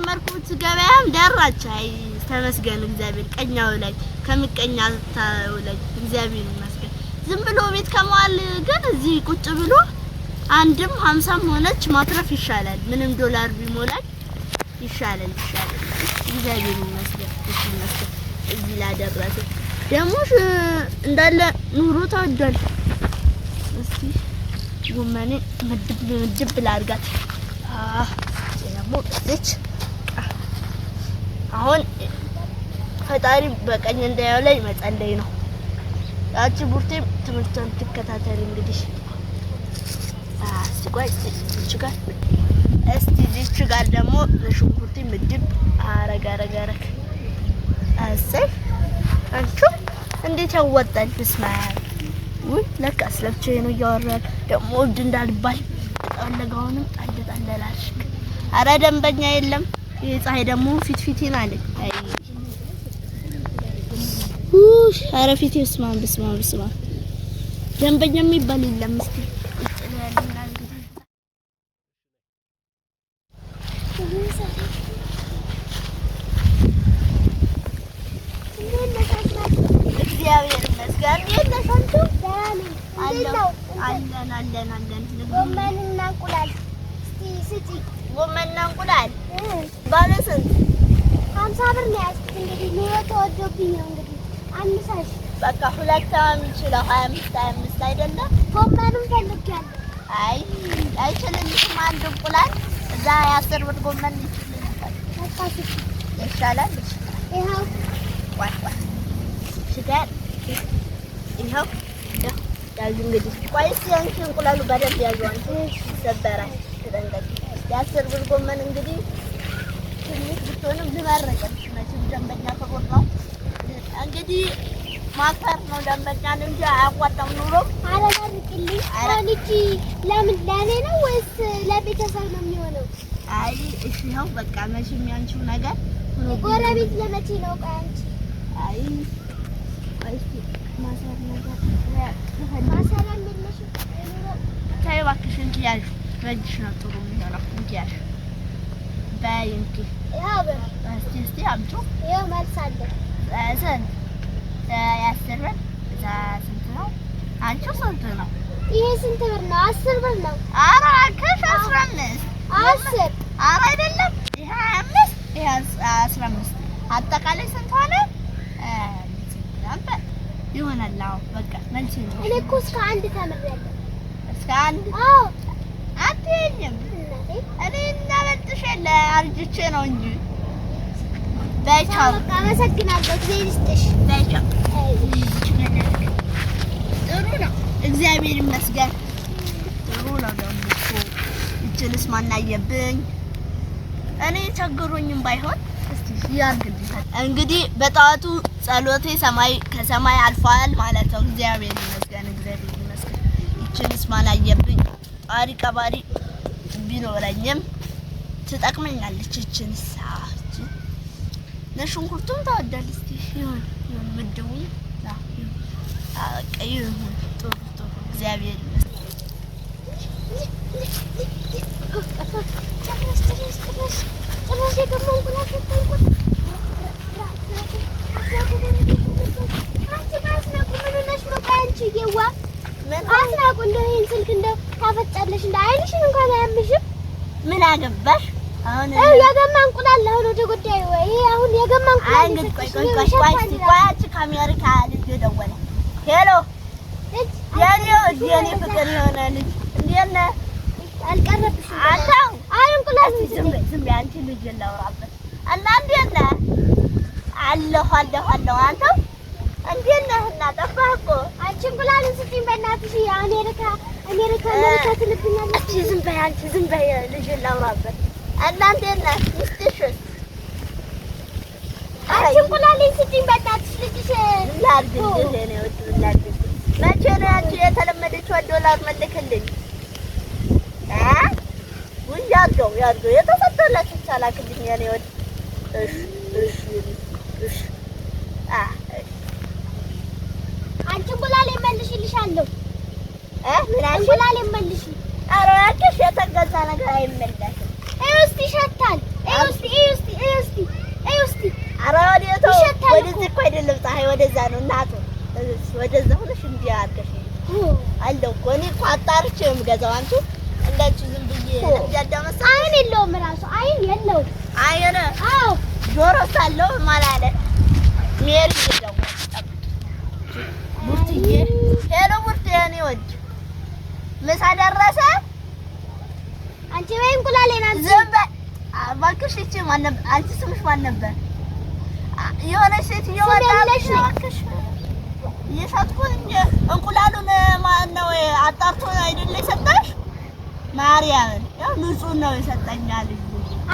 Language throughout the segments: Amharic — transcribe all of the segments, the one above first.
የጀመርኩት ገበያም ደራች። አይ ተመስገን እግዚአብሔር ቀኛው ላይ ከምቀኛው ላይ እግዚአብሔር ይመስገን። ዝም ብሎ ቤት ከመዋል ግን እዚህ ቁጭ ብሎ አንድም 50 ሆነች ማትረፍ ይሻላል። ምንም ዶላር ቢሞላል ይሻላል። እግዚአብሔር ይመስገን ይመስገን እዚህ ላደረሰ። ደግሞ እንዳለ ኑሮ ታውዷል። እስቲ ጎመኔ ምድብ ላድርጋት። ደግሞ እዚህ አሁን ፈጣሪ በቀኝ እንዳያው ላይ መጸለይ ነው። ያቺ ቡርቴ ትምህርቷን ትከታተል እንግዲህ። ቆይ እቺ ጋር ደግሞ ለሽንኩርቴ ምድብ አረግ አሰይ አንቺ እንዴት ያወጣል ተስማያ ወይ ለካ ስለብቼ ነው ያወራል። ደግሞ እብድ እንዳልባል አለጋውንም ጣልላሽ። አረ ደንበኛ የለም። የፀሐይ ደግሞ ፊቴን አለ። አይ አረ ፊቴ ስማ ደንበኛ የሚባል የለም። እስቲ እግዚአብሔር ይመስገን። የለሻንቱ አለን ጎመንና እንቁላል እስቲ ስጪ። ጎመንና እንቁላል ባለ ስንት? 50 ብር ነው ያዝኩት። እንግዲህ ኑሮ ተወዶብኝ ነው እንግዲህ አንሳሽ በቃ ሁለት አምጪለው 25 አይደለም። ጎመኑን ፈልጊያለሁ። አይ አይችልልሽም። አንድ እንቁላል እዛ 10 ብር ጎመን ይሻላል። ይኸው ዋይ ሽጋር ይኸው ያዙ እንግዲህ። ቆይስ ያንቺ እንቁላሉ በደንብ ያዟን ይሰበራል። ተጠንቀቂ። 10 ብር ጎመን እንግዲህ ትንሽ ብትሆንም ልመረቅልሽ መቼም ደንበኛ ከቆጣው እንግዲህ ማከር ነው ደንበኛን እንጂ አያዋጣም ኑሮ። አላማርቅልኝ አላልጂ። ለምን ለኔ ነው ወይስ ለቤተሰብ ነው የሚሆነው? አይ እሺ ነው በቃ መቼም ያንቺው ነገር ጎረቤት ለመቼ ነው? ቆይ አንቺ አይ እስቲ ማሰር ነገር ማሰር ምንሽ ታይ እባክሽን ትያዥ በእጅሽ ነው ጥሩ የሚሆነው። ትያዥ በይ እንጂ ያው እስቲ አምጪ። ይኸው መልስ አለ። ስንት? 10 ብር። እዛ ስንት ነው? አንቺው ስንት ነው? ይሄ ስንት ብር ነው? 10 ብር ነው። ኧረ እባክሽ 15 10 ኧረ አይደለም ይሄ 25 ይሄ 15 አጠቃላይ ስንት ሆነ? ይሆናል። አዎ በቃ መልስ ነው። እኔ እኮ እስከ 1 ተምሬያለሁ። እስከ 1? አዎ አትይኝም እኔ እናበጥሽለ አርጅቼ ነው እንጂ። በቻው በቃ አመሰግናለሁ። እግዚአብሔር ይስጥሽ። በቻው ጥሩ ነው። እግዚአብሔር ይመስገን ጥሩ ነው። ደግሞ እችልስ ማናየብኝ እኔ ቸግሮኝም ባይሆን እስቲ ያርግልኝ። እንግዲህ በጠዋቱ ጸሎቴ ከሰማይ አልፏል ማለት ነው። እግዚአብሔር ይመስገን። እችልስ ማናየብኝ ጣሪ ቀባሪ ቢኖረኝም ትጠቅመኛለች። እችንስ ለሽንኩርቱም ታወዳለች። እስቲ ይሁን ምድቡ ይሁን ጥሩ እግዚአብሔር ይመስገን። ምን አገባሽ አሁን? የገማ እንቁላል አሁን ወደ ጉዳዩ ወይ አሁን የገማ እንቁላል ቆይ ከአሜሪካ ልጅ ደወለ። ሄሎ የኔ ፍቅር የሆነ ልጅ እንዴት ነህ? አልቀረብሽም አንተው? አይ እንቁላል ዝም በይ አንቺ ልጅ ላውራበት እና እንዴት ነህ? አለሁ አንተው እንዴት ነህ? እና ጠፋህ እኮ አንቺ እንቁላልን ስጪኝ በእናትሽ። አሜሪካ ትልብኛለች። ዝም በይ ልጅ ላውራበት እና እንዴት ነህ? ሚስትሽስ? አንቺ እንቁላልን ስጪኝ በእናትሽ ልጅሽ ላድርግልህ ነው ላድርግልህ። መቼ ነው አንቺ የተለመደችው ዶላር መልክልኝ? ውይ ያድርገው የተሰጠላት ይቻላልልኝ የኔ ወድ። እሺ አንቺ እንቁላል መልሽልሻለሁ። ምን አንቺ እንቁላል መልሽ? ኧረ እባክሽ የተገዛ ነገር አይመለስም። እስቲ ይሸታል። እስቲ ፀሐይ ወደዛ ነው እናቱ ወደዛ ሆነሽ እንዲህ አድርገሽ አለው እኮ እኔ እኮ አጣርቼ ነው የምገዛው። አንቺ እንደዚህ ዝም ብዬ ያዳመሳ አይን የለውም ራሱ አይን የለውም። አይን አዎ ጆሮ ሳለው ማላለ ሜሪ ደግሞ ቡርትዬ ሄሎ ቡርት የኔ ወድ ምሳ ደረሰ? አንቺ ወይ እንቁላሌን አንቺ ዝም በይ እባክሽ። እቺ ማን ነበር? አንቺ ስምሽ ማን ነበር? የሆነ ሴት እየወጣለሽ እባክሽ የሳትኩኝ እንቁላሉን ማን ነው አጣርቶ አይደለ የሰጠሽ? ማርያምን ያው ንጹህ ነው የሰጠኛል።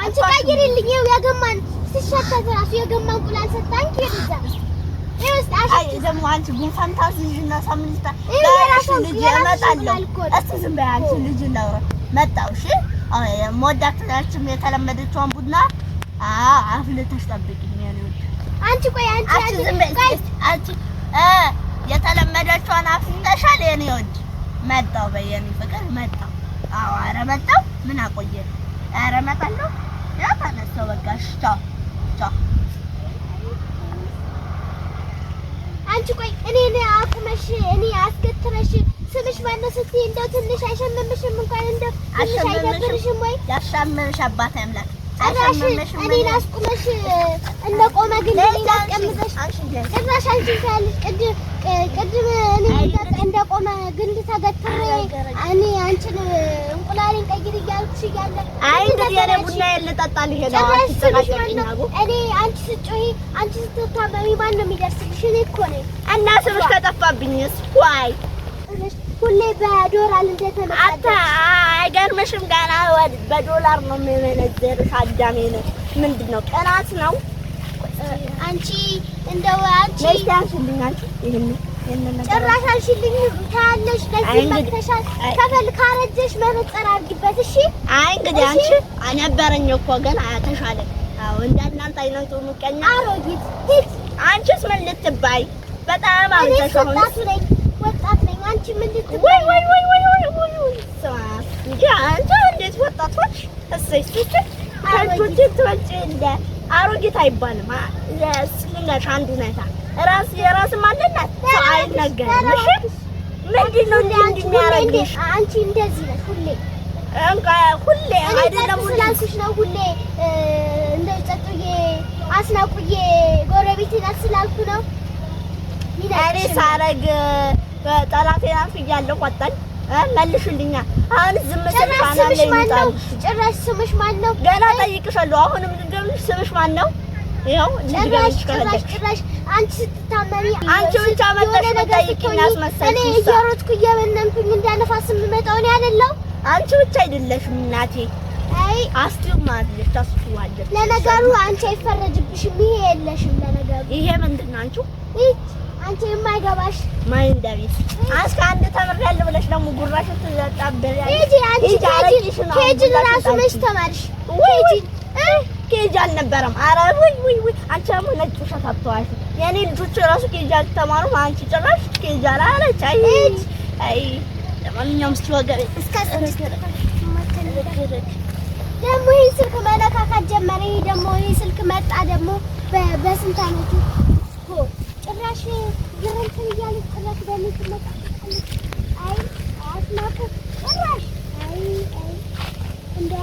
አንቺ ቀይሪልኝ። ይኸው ያገማን ሲሸተት ራሱ የገማ እንቁላል ሰጣኝ። ይርዛ አይ ደግሞ አንቺ ጉንፋን ታዝዥና ሳምንታ ለራሱ ልጅ ያመጣለሁ። እስቲ ዝም በይ አንቺ ልጅ ነው መጣው። እሺ ሞዳክታችን የተለመደችውን ቡና አፍልተሽ ጠብቂኝ ነው። አንቺ ቆይ አንቺ ዝም በይ አንቺ የተለመደችውን አፍልተሻል የኔ ወድ መጣው በየኔ ፍቅር መጣው። አዎ ኧረ መጣው ምን አቆየ ኧረ መጣለሁ ያ ተነስተው በቃሽ ቻው ቻው። አንቺ ቆይ እኔ አቁመሽ እኔ አስከትረሽ ስምሽ ማነው ስትይ እንደው ትንሽ አይሸመምሽም? እንኳን እንደው ትንሽ አይደብርሽም ወይ? ያሻመምሽ አባት አምላክ አሻመምሽ። እኔን አስቁመሽ እንደቆመ ግን እንዳስቀምጠሽ ጭራሽ አንቺ ሳልሽ ቅድም እኔ እንደቆመ ግንድ ተገትሬ እኔ አንቺን እንቁላሌን ቀይር እያልኩሽ እያለ አይ እንደዚህ ያለ ቡና ልጠጣልሽ ነው አትተቃቀቂናጉ። እኔ አንቺ ስትጮሂ አንቺ ስትታመሚ ማን ነው የሚደርስልሽ? እኔ እኮ ነኝ። እና ስምሽ ከጠፋብኝስ ዋይ ሁሌ በዶላር እንደተመጣጣ አይገርምሽም? ገና በዶላር ነው የሚመነዘርሽ። አዳሜ ነው ምንድነው? ቀናት ነው አንቺ እንደው አንቺ ለስታንሽልኝ አንቺ ይሄን ጭራሽ አንቺልኝ ታያለሽ። ለዚህ መተሻል ከፈል ካረጀሽ መነጽር አድርጊበት። እሺ አይ እንግዲህ አንቺ አነበረኝ እኮ ግን አያተሻለ። አዎ እንዳናንተ አይነቱ ምቀኛ አሮጊት ሂድ። አንቺስ ምን ልትባይ? በጣም አውጥተሽ ወጣት ነኝ። አንቺ ምን ልትባይ? ወይ እንጂ አንቺ እንዴት ወጣቶች እሰይ ስትል አንቺ ትወጪ እንደ አሮጊት አይባልም። ለስልንጋሽ አንዱ ነታ ራስ የራስ ማንነት አይነገርም። እሺ ምንድነው እንደሚያረግሽ? አንቺ እንደዚህ ነሽ ሁሌ ሁሌ አይደለም ስላልኩሽ ነው። ሁሌ እንደው ጸጥዬ አስናቁዬ ጎረቤቴ ናት ስላልኩ ነው። እኔ ሳረግ ጠላቴን አፍያለሁ። ቆጣኝ መልሽልኛ። አሁን ዝም ስልካና ላይ ይጣል። ጭራሽ ስምሽ ማን ነው? ገና ጠይቅሻለሁ። አሁንም ልንገርሽ ስምሽ ማን ነው? ይኸው ጭራሽ አንቺ ስትታመሚ አንቺ ብቻ መጣሽ መጠይቅኝ አስመሰልሽ። እኔ እየሮጥኩ እየበነንኩኝ እንዳነፋስ የምመጣው እኔ አይደለሁ። አንቺ ብቻ አይደለሽም እናቴ። አይ አስቲው ማድረግ ታስዋለሽ። ለነገሩ አንቺ አይፈረጅብሽም። ይሄ የለሽም። ለነገሩ ይሄ ምንድን ነው? አንቺ የማይገባሽ ማን እንደቢስ አስካ አንድ ተምሬያለሁ ብለሽ ደግሞ ጉራሽ ትዛጣበል ያለሽ ኬጂ ለራሱ መች ተማርሽ? ኬጂ አልነበረም። ኧረ ወይ አንቺ አሁን ነጭ ውሸት አትዋሽ። የኔ ልጆች ራሱ ኬጂ አልተማሩም። አንቺ ጭራሽ ኬጂ አላለች። አይ ለማንኛውም እስኪ ወገሬ እስከ ደግሞ ይሄ ስልክ መነካካት ጀመረ። ይሄ ደግሞ ይሄ ስልክ መጣ ደግሞ በስንት ዓመቱ ጭራሽ ግርንትን እያለች ጭራሽ በሌት መጣ። አይ አስማቱ ጭራሽ አይ እንደ